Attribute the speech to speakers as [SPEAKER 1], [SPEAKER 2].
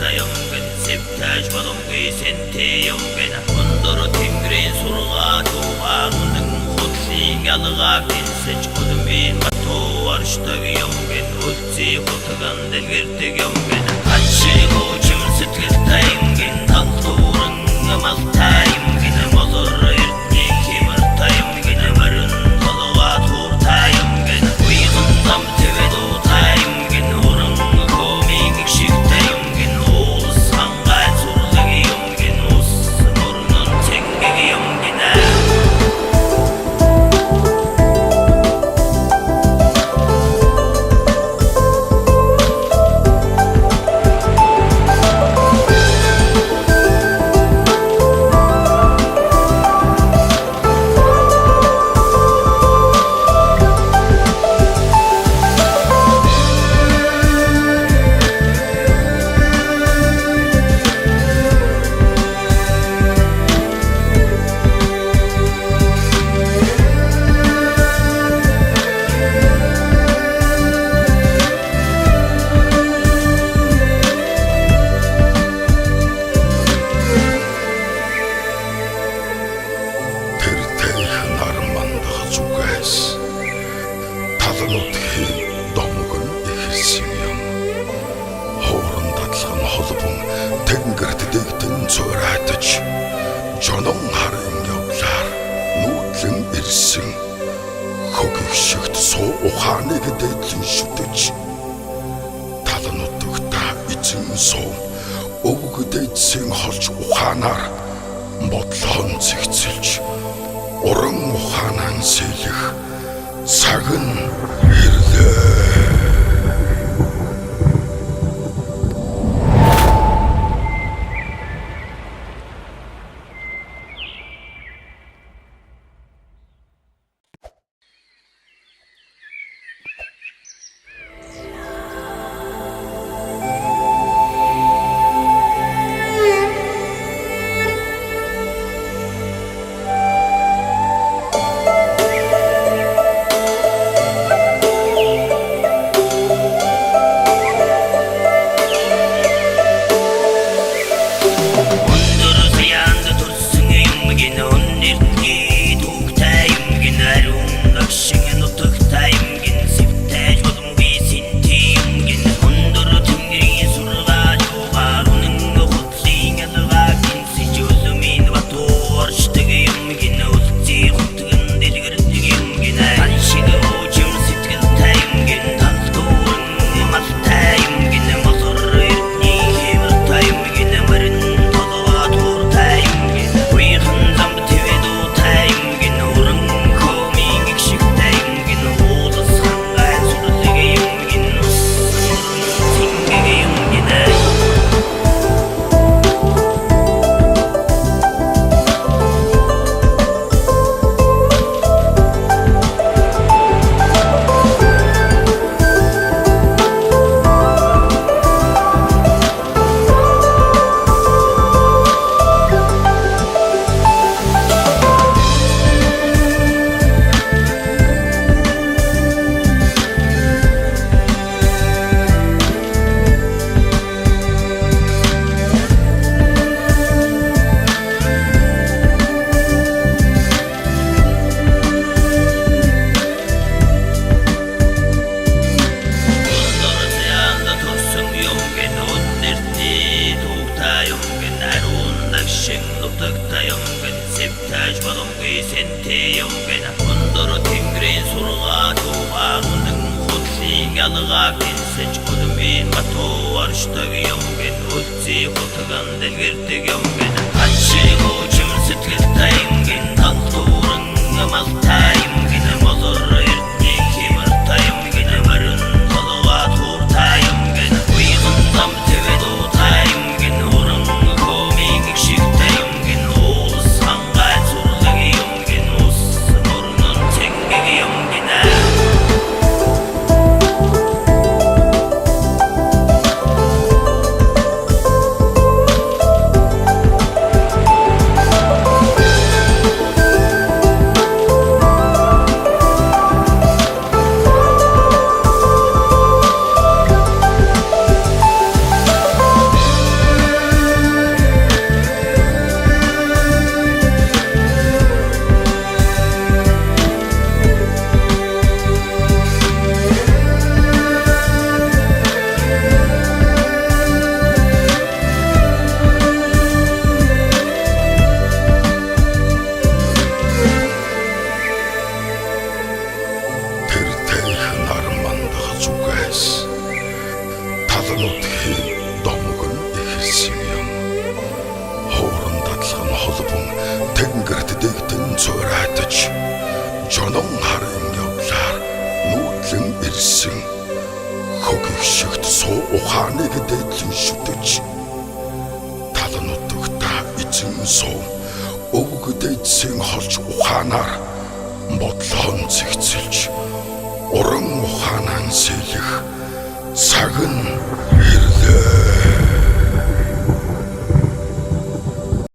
[SPEAKER 1] тутагтаямгэн севтаж боломгүй сентеямгэн өндөр тэнгэрийн сургаа тугаанын хутлыг алгааг тэнсэж өдмийн батуу арштаг ямгэн үлций хутган дэлгэрдэг ямгэн ачиг уучим сэтгэл таямгэн талтууран амал таямгэн молор эртний химэр таямгэн марын толгой тур таямгэн уйган зам тэвэдүү таямгэн уран комик шиг таямгэн уус хангай сурлаг ямгэн ус мөрнөн цэнгэг ямгэн ухааныг дэдлэн шүтэж талан нутагта эзэн суу өвөг дэдсэн холж ухаанаар бодлоон зэгцэлж уран ухаанаа сэлэх цаг нь ирлээ. олон харын явлаар нүүдлэн ирсэн хөгөх шигт суу ухааныг дээдлэн шүтэж талан нутагта эзэн суу өвөг дээдсийн холж ухаанаар бодлоон зэгцэлж уран ухаанаа сэлэх цаг нь ирлээ.